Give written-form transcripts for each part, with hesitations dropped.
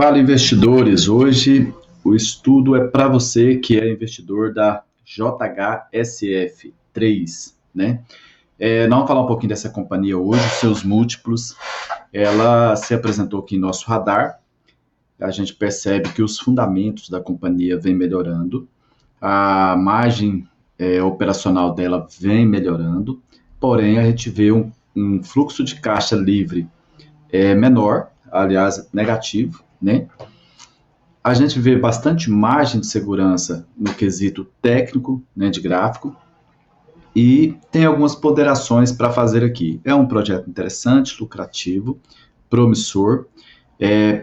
Fala, investidores! Hoje o estudo é para você que é investidor da JHSF3, né? Nós vamos falar um pouquinho dessa companhia hoje, seus múltiplos. Ela se apresentou aqui em nosso radar. A gente percebe que os fundamentos da companhia vêm melhorando, a margem operacional dela vem melhorando, porém a gente vê um fluxo de caixa livre menor, aliás, negativo, né? A gente vê bastante margem de segurança no quesito técnico, né, de gráfico, e tem algumas ponderações para fazer aqui. É um projeto interessante, lucrativo, promissor,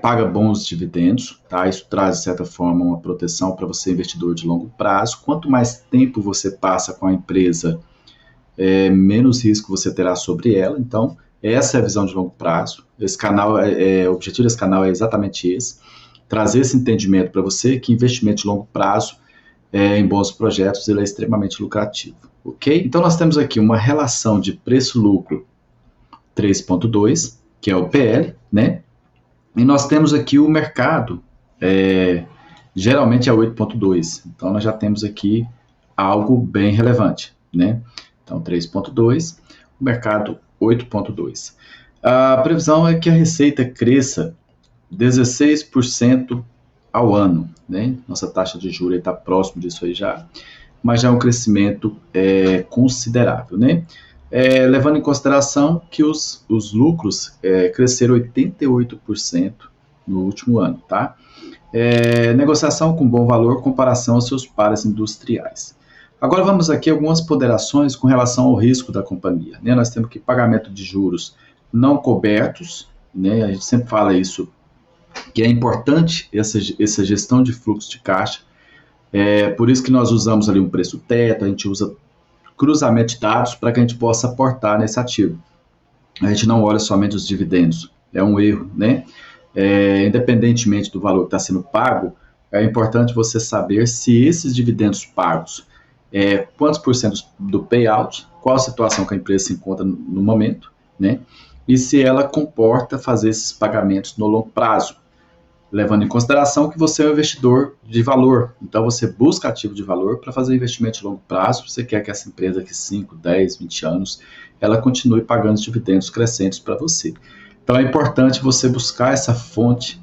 paga bons dividendos, tá? Isso traz, de certa forma, uma proteção para você, investidor de longo prazo. Quanto mais tempo você passa com a empresa, menos risco você terá sobre ela. Então, essa é a visão de longo prazo. Esse canal, o objetivo desse canal é exatamente esse, trazer esse entendimento para você que investimento de longo prazo em bons projetos ele é extremamente lucrativo, ok? Então, nós temos aqui uma relação de preço-lucro 3,2, que é o PL, né? E nós temos aqui o mercado, geralmente é 8,2. Então, nós já temos aqui algo bem relevante, né? Então, 3,2, o mercado 8,2. A previsão é que a receita cresça 16% ao ano, né? Nossa taxa de juros está próximo disso aí já, mas já é um crescimento considerável, né? Levando em consideração que os lucros cresceram 88% no último ano, tá? Negociação com bom valor em comparação aos seus pares industriais. Agora vamos aqui a algumas ponderações com relação ao risco da companhia, né? Nós temos aqui pagamento de juros não cobertos, né? A gente sempre fala isso, que é importante essa gestão de fluxo de caixa. Por isso que nós usamos ali um preço teto, a gente usa cruzamento de dados para que a gente possa aportar nesse ativo. A gente não olha somente os dividendos, é um erro, né? Independentemente do valor que está sendo pago, é importante você saber se esses dividendos pagos, quantos por cento do payout, qual a situação que a empresa se encontra no momento, né? E se ela comporta fazer esses pagamentos no longo prazo, levando em consideração que você é um investidor de valor. Então, você busca ativo de valor para fazer investimento de longo prazo. Você quer que essa empresa aqui 5, 10, 20 anos, ela continue pagando dividendos crescentes para você. Então, é importante você buscar essa fonte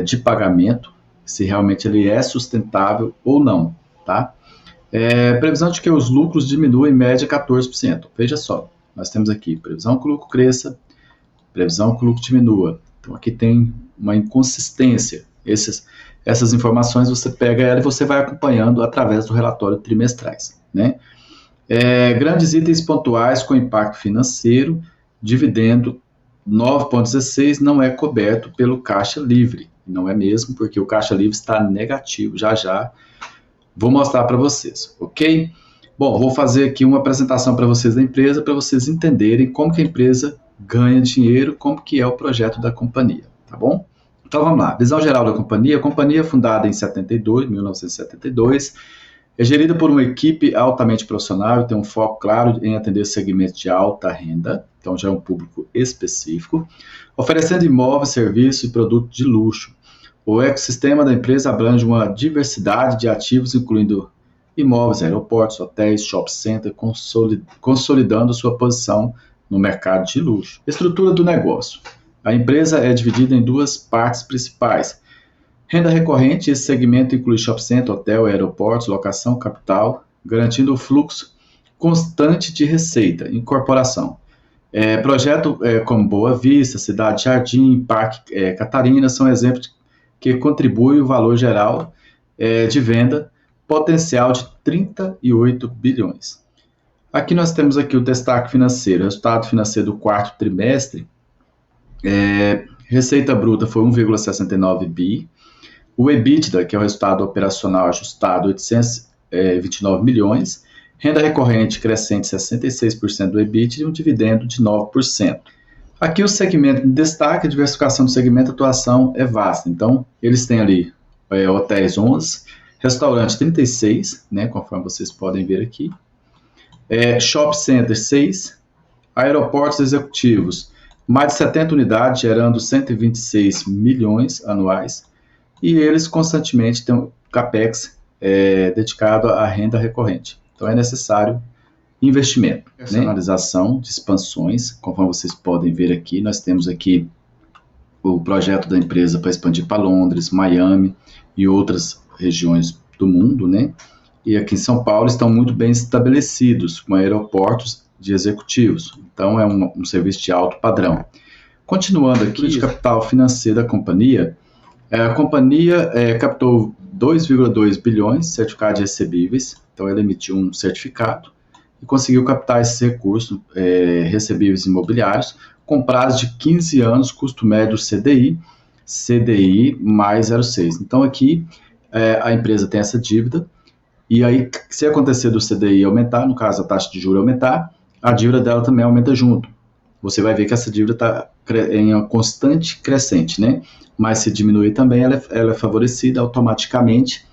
de pagamento, se realmente ele é sustentável ou não, tá? Previsão de que os lucros diminuem em média 14%. Veja só, nós temos aqui previsão que o lucro cresça, previsão que o lucro diminua. Então, aqui tem uma inconsistência. Essas informações você pega ela e você vai acompanhando através do relatório trimestrais, né? Grandes itens pontuais com impacto financeiro, dividendo 9,16 não é coberto pelo caixa livre. Não é mesmo, porque o caixa livre está negativo. Já vou mostrar para vocês, ok? Bom, vou fazer aqui uma apresentação para vocês da empresa, para vocês entenderem como que a empresa ganha dinheiro, como que é o projeto da companhia, tá bom? Então vamos lá, visão geral da companhia. A companhia é fundada em 1972, é gerida por uma equipe altamente profissional e tem um foco claro em atender segmentos de alta renda, então já é um público específico, oferecendo imóveis, serviços e produtos de luxo. O ecossistema da empresa abrange uma diversidade de ativos, incluindo imóveis, aeroportos, hotéis, shopping center, consolidando sua posição no mercado de luxo. Estrutura do negócio. A empresa é dividida em duas partes principais. Renda recorrente, esse segmento inclui shopping center, hotel, aeroportos, locação, capital, garantindo o fluxo constante de receita. Incorporação. Projeto como Boa Vista, Cidade Jardim, Parque Catarina são exemplos que contribuem o valor geral de venda potencial de 38 bilhões. Aqui nós temos aqui o destaque financeiro, resultado financeiro do quarto trimestre, receita bruta foi 1,69 bi, o EBITDA, que é o resultado operacional ajustado, 829 milhões, renda recorrente crescente 66% do EBITDA e um dividendo de 9%. Aqui o segmento de destaque, a diversificação do segmento de atuação é vasta, então eles têm ali hotéis 11, restaurante 36, né, conforme vocês podem ver aqui, shopping center 6, aeroportos executivos mais de 70 unidades, gerando 126 milhões anuais, e eles constantemente têm um CAPEX dedicado à renda recorrente. Então é necessário investimento, personalização de expansões, conforme vocês podem ver aqui, nós temos aqui o projeto da empresa para expandir para Londres, Miami e outras regiões do mundo, né? E aqui em São Paulo estão muito bem estabelecidos, com aeroportos de executivos. Então, é um serviço de alto padrão. Continuando aqui, de capital financeiro da companhia, a companhia captou 2,2 bilhões de certificados recebíveis. Então, ela emitiu um certificado e conseguiu captar esses recursos recebíveis imobiliários com prazo de 15 anos, custo médio CDI mais 0,6. Então, aqui a empresa tem essa dívida, e aí, se acontecer do CDI aumentar, no caso a taxa de juros aumentar, a dívida dela também aumenta junto. Você vai ver que essa dívida está em uma constante crescente, né? Mas se diminuir também, ela é favorecida automaticamente.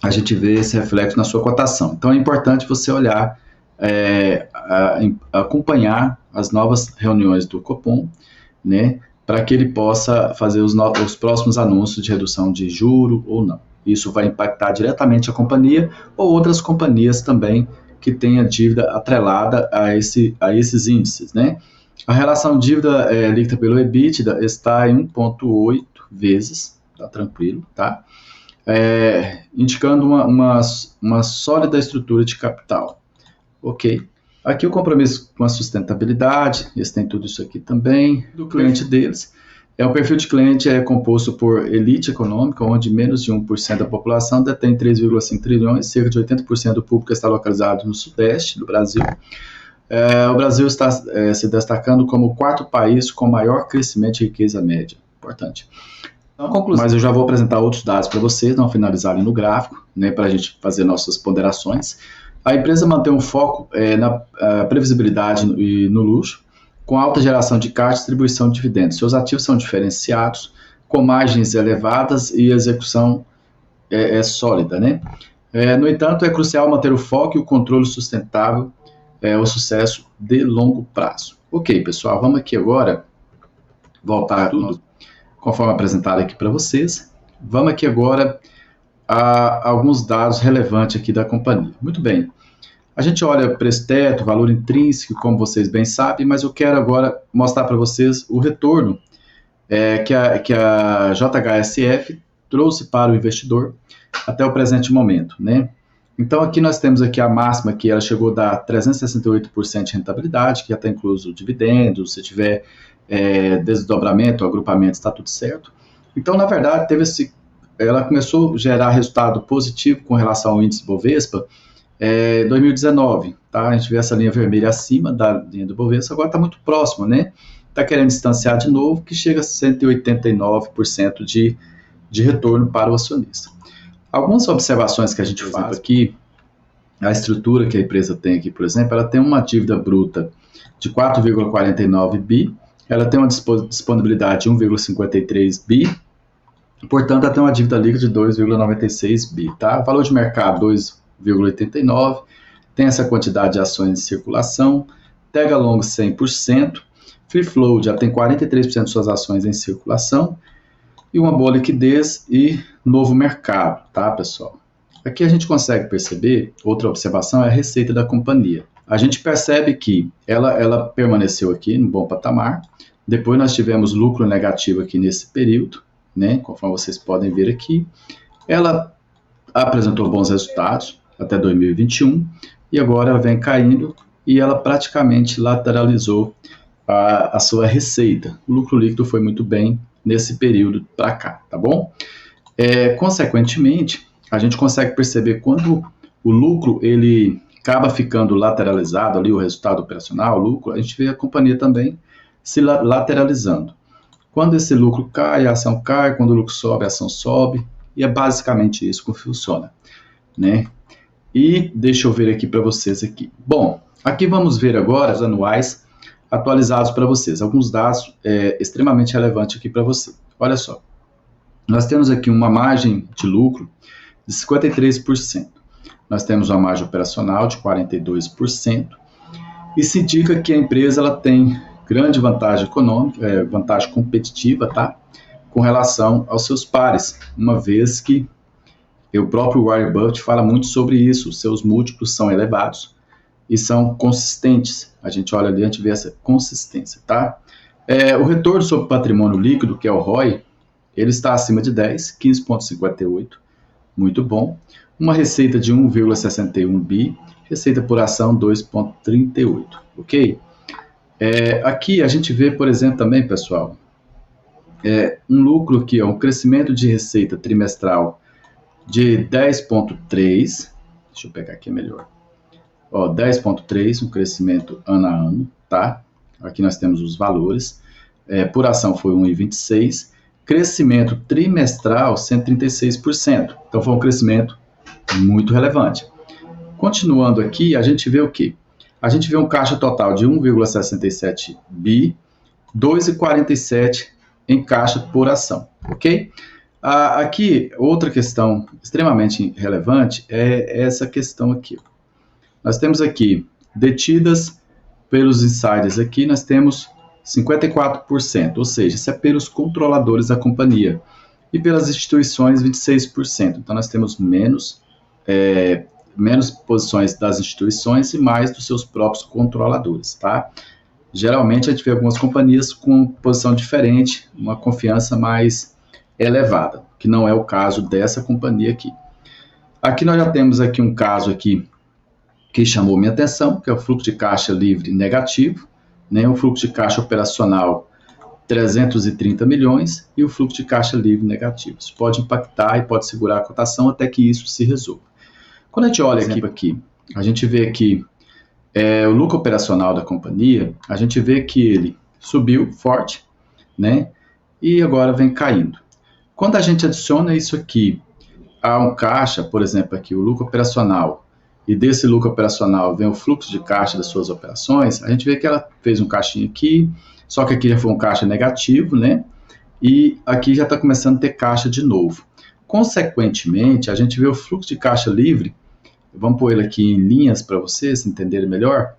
A gente vê esse reflexo na sua cotação. Então é importante você olhar, acompanhar as novas reuniões do Copom, né? Para que ele possa fazer os próximos anúncios de redução de juro ou não. Isso vai impactar diretamente a companhia ou outras companhias também que tenha dívida atrelada a esses índices, né? A relação dívida líquida pelo EBITDA está em 1,8 vezes, tá tranquilo, tá? Indicando uma sólida estrutura de capital, ok? Aqui o compromisso com a sustentabilidade, eles têm tudo isso aqui também, do cliente deles. O perfil de cliente é composto por elite econômica, onde menos de 1% da população detém 3,5 trilhões, cerca de 80% do público está localizado no sudeste do Brasil. O Brasil está se destacando como o quarto país com maior crescimento de riqueza média. Importante. Então, conclusão. Mas eu já vou apresentar outros dados para vocês, não finalizarem no gráfico, né, para a gente fazer nossas ponderações. A empresa mantém um foco na previsibilidade e no luxo, com alta geração de caixa e distribuição de dividendos. Seus ativos são diferenciados, com margens elevadas e execução sólida, né? No entanto, é crucial manter o foco e o controle sustentável, o sucesso de longo prazo. Ok, pessoal, vamos aqui agora voltar tudo conforme apresentado aqui para vocês. Vamos aqui agora a alguns dados relevantes aqui da companhia. Muito bem. A gente olha preço-teto, valor intrínseco, como vocês bem sabem, mas eu quero agora mostrar para vocês o retorno que a JHSF trouxe para o investidor até o presente momento, né? Então aqui nós temos aqui a máxima que ela chegou a dar 368% de rentabilidade, que já está incluso dividendos, se tiver desdobramento, agrupamento, está tudo certo. Então, na verdade, ela começou a gerar resultado positivo com relação ao índice Bovespa, 2019, tá? A gente vê essa linha vermelha acima da linha do Bovespa, agora está muito próximo, né? Está querendo distanciar de novo, que chega a 189% de retorno para o acionista. Algumas observações que a gente faz aqui, a estrutura que a empresa tem aqui, por exemplo, ela tem uma dívida bruta de 4,49 bi, ela tem uma disponibilidade de 1,53 bi, portanto, ela tem uma dívida líquida de 2,96 bi, tá? O valor de mercado, 2,89, tem essa quantidade de ações em circulação, tag along 100%, free float já tem 43% de suas ações em circulação, e uma boa liquidez e novo mercado, tá, pessoal? Aqui a gente consegue perceber, outra observação é a receita da companhia. A gente percebe que ela permaneceu aqui no bom patamar, depois nós tivemos lucro negativo aqui nesse período, né, conforme vocês podem ver aqui. Ela apresentou bons resultados até 2021 e agora ela vem caindo e ela praticamente lateralizou a sua receita. O lucro líquido foi muito bem nesse período para cá, tá bom? Consequentemente, a gente consegue perceber quando o lucro ele acaba ficando lateralizado ali, o resultado operacional, o lucro, a gente vê a companhia também se lateralizando. Quando esse lucro cai, a ação cai, quando o lucro sobe, a ação sobe, e é basicamente isso que funciona, né? E deixa eu ver aqui para vocês aqui. Bom, aqui vamos ver agora os anuais atualizados para vocês, alguns dados extremamente relevantes aqui para você. Olha só, nós temos aqui uma margem de lucro de 53%, nós temos uma margem operacional de 42%, e se indica que a empresa ela tem grande vantagem econômica, vantagem competitiva, tá? Com relação aos seus pares, uma vez que o próprio Warren Buffett fala muito sobre isso, os seus múltiplos são elevados e são consistentes. A gente olha ali, a gente vê essa consistência, tá? O retorno sobre patrimônio líquido, que é o ROI, ele está acima de 10, 15,58, muito bom. Uma receita de 1,61 bi, receita por ação 2,38, ok? Aqui a gente vê, por exemplo, também, pessoal, um lucro aqui, um crescimento de receita trimestral de 10,3, deixa eu pegar aqui melhor, 10,3, um crescimento ano a ano, tá? Aqui nós temos os valores, por ação foi 1,26, crescimento trimestral 136%, então foi um crescimento muito relevante. Continuando aqui, a gente vê o quê? A gente vê um caixa total de 1,67 bi, 2,47 em caixa por ação, ok? Aqui, outra questão extremamente relevante é essa questão aqui. Nós temos aqui, detidas pelos insiders aqui, nós temos 54%, ou seja, isso é pelos controladores da companhia. E pelas instituições, 26%. Então, nós temos menos posições das instituições e mais dos seus próprios controladores, tá? Geralmente, a gente vê algumas companhias com posição diferente, uma confiança mais elevada, que não é o caso dessa companhia aqui. Aqui nós já temos aqui um caso aqui que chamou minha atenção, que é o fluxo de caixa livre negativo, né? O fluxo de caixa operacional 330 milhões e o fluxo de caixa livre negativo. Isso pode impactar e pode segurar a cotação até que isso se resolva. Quando a gente olha aqui, a gente vê aqui o lucro operacional da companhia, a gente vê que ele subiu forte, né? E agora vem caindo. Quando a gente adiciona isso aqui a um caixa, por exemplo, aqui o lucro operacional, e desse lucro operacional vem o fluxo de caixa das suas operações, a gente vê que ela fez um caixinho aqui, só que aqui já foi um caixa negativo, né? E aqui já está começando a ter caixa de novo. Consequentemente, a gente vê o fluxo de caixa livre, vamos pôr ele aqui em linhas para vocês entenderem melhor,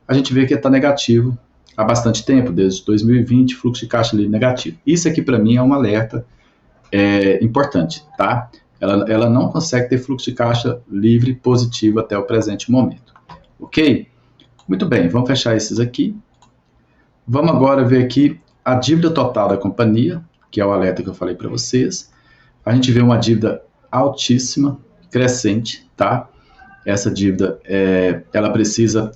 a gente vê que está negativo há bastante tempo, desde 2020, fluxo de caixa livre negativo. Isso aqui para mim é um alerta importante, tá? Ela não consegue ter fluxo de caixa livre positivo até o presente momento, ok? Muito bem, vamos fechar esses aqui. Vamos agora ver aqui a dívida total da companhia, que é o alerta que eu falei para vocês. A gente vê uma dívida altíssima, crescente, tá? Essa dívida, ela precisa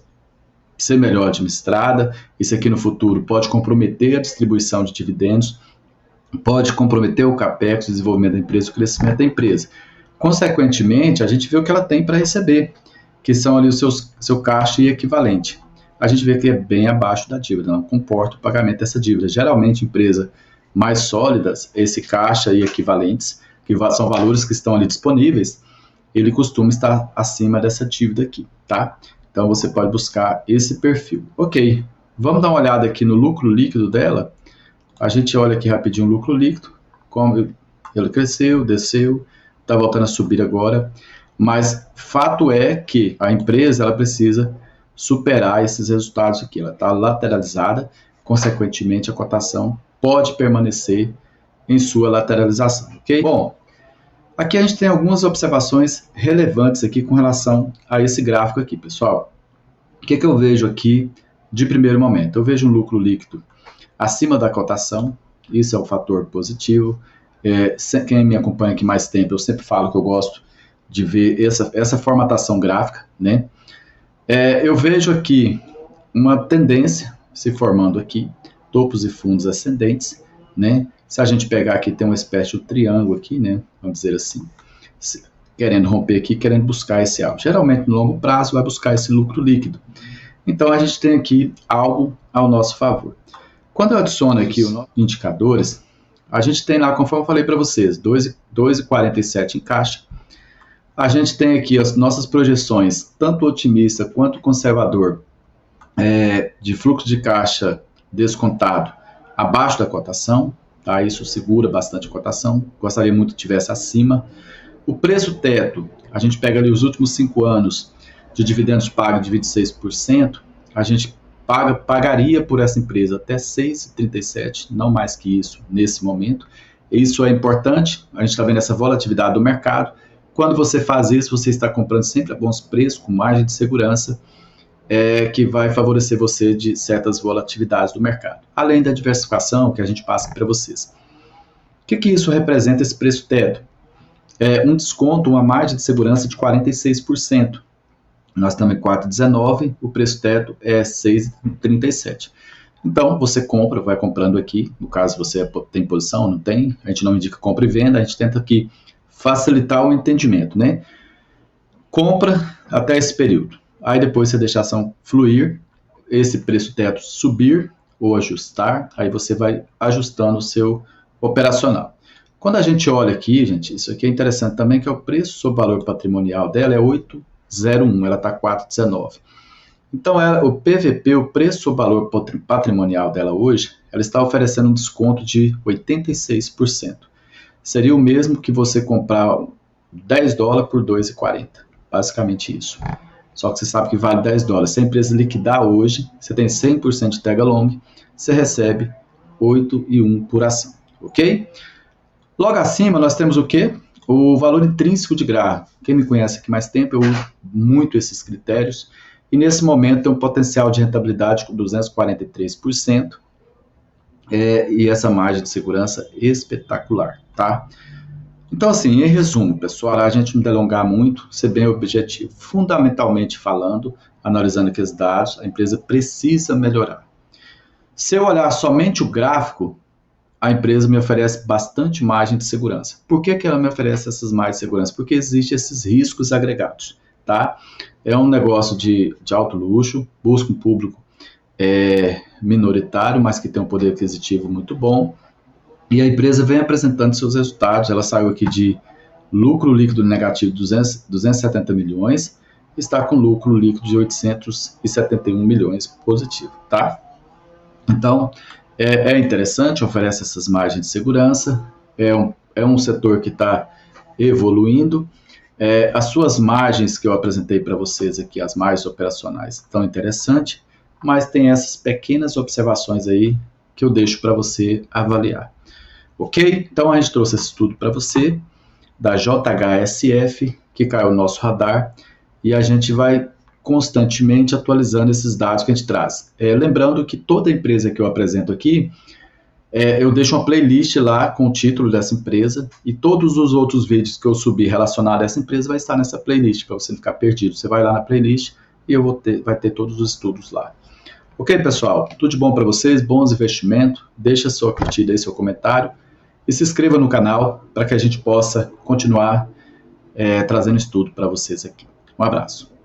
ser melhor administrada. Isso aqui no futuro pode comprometer a distribuição de dividendos, pode comprometer o CAPEX, o desenvolvimento da empresa, o crescimento da empresa. Consequentemente, a gente vê o que ela tem para receber, que são ali o seu caixa e equivalente. A gente vê que é bem abaixo da dívida, não comporta o pagamento dessa dívida. Geralmente, empresas mais sólidas, esse caixa e equivalentes, que são valores que estão ali disponíveis, ele costuma estar acima dessa dívida aqui, tá? Então, você pode buscar esse perfil. Ok, vamos dar uma olhada aqui no lucro líquido dela. A gente olha aqui rapidinho o lucro líquido, como ele cresceu, desceu, está voltando a subir agora, mas fato é que a empresa ela precisa superar esses resultados aqui, ela está lateralizada, consequentemente a cotação pode permanecer em sua lateralização, ok? Bom, aqui a gente tem algumas observações relevantes aqui com relação a esse gráfico aqui, pessoal. O que eu vejo aqui de primeiro momento? Eu vejo um lucro líquido acima da cotação, isso é um fator positivo. Quem me acompanha aqui mais tempo, eu sempre falo que eu gosto de ver essa formatação gráfica, né? Eu vejo aqui uma tendência se formando aqui, topos e fundos ascendentes, né? Se a gente pegar aqui, tem uma espécie de triângulo aqui, né? Vamos dizer assim, querendo romper aqui, querendo buscar esse alvo. Geralmente, no longo prazo, vai buscar esse lucro líquido. Então, a gente tem aqui algo ao nosso favor. Quando eu adiciono aqui os indicadores, a gente tem lá, conforme eu falei para vocês, 2,47 em caixa. A gente tem aqui as nossas projeções, tanto otimista quanto conservador, de fluxo de caixa descontado abaixo da cotação, tá? Isso segura bastante a cotação, gostaria muito que tivesse acima. O preço teto, a gente pega ali os últimos 5 anos de dividendos pagos de 26%, a gente pagaria por essa empresa até 6,37, não mais que isso nesse momento. Isso é importante, a gente está vendo essa volatilidade do mercado. Quando você faz isso, você está comprando sempre a bons preços, com margem de segurança, que vai favorecer você de certas volatilidades do mercado. Além da diversificação que a gente passa para vocês. O que isso representa, esse preço teto? Um desconto, uma margem de segurança de 46%. Nós estamos em 4,19, o preço teto é 6,37. Então, você compra, vai comprando aqui, no caso você tem posição, não tem, a gente não indica compra e venda, a gente tenta aqui facilitar o entendimento, né? Compra até esse período, aí depois você deixa a ação fluir, esse preço teto subir ou ajustar, aí você vai ajustando o seu operacional. Quando a gente olha aqui, gente, isso aqui é interessante também, que é o preço sobre valor patrimonial dela é 8,01, ela está 4,19. Então, o PVP, o preço sobre valor patrimonial dela hoje, ela está oferecendo um desconto de 86%. Seria o mesmo que você comprar $10 por 2,40. Basicamente isso. Só que você sabe que vale $10. Se a empresa liquidar hoje, você tem 100% de tag along, você recebe 8,1 por ação. Ok? Logo acima, nós temos o quê? O valor intrínseco de GRAA. Quem me conhece aqui mais tempo, eu uso muito esses critérios. E nesse momento tem um potencial de rentabilidade com 243%. E essa margem de segurança espetacular, tá? Então, assim, em resumo, pessoal, a gente não delongar muito, ser bem objetivo. Fundamentalmente falando, analisando aqueles dados, a empresa precisa melhorar. Se eu olhar somente o gráfico, a empresa me oferece bastante margem de segurança. Por que ela me oferece essas margens de segurança? Porque existem esses riscos agregados, tá? É um negócio de alto luxo, busca um público minoritário, mas que tem um poder aquisitivo muito bom, e a empresa vem apresentando seus resultados. Ela saiu aqui de lucro líquido negativo de 270 milhões, está com lucro líquido de 871 milhões positivo, tá? Então, é interessante, oferece essas margens de segurança, é um setor que está evoluindo. As suas margens que eu apresentei para vocês aqui, as margens operacionais, estão interessantes, mas tem essas pequenas observações aí que eu deixo para você avaliar. Ok? Então a gente trouxe esse estudo para você, da JHSF, que caiu no nosso radar, e a gente vai constantemente atualizando esses dados que a gente traz. Lembrando que toda empresa que eu apresento aqui, eu deixo uma playlist lá com o título dessa empresa, e todos os outros vídeos que eu subir relacionados a essa empresa vai estar nessa playlist, para você não ficar perdido. Você vai lá na playlist e vai ter todos os estudos lá. Ok, pessoal? Tudo de bom para vocês, bons investimentos, deixa sua curtida aí, seu comentário, e se inscreva no canal para que a gente possa continuar trazendo estudo para vocês aqui. Um abraço.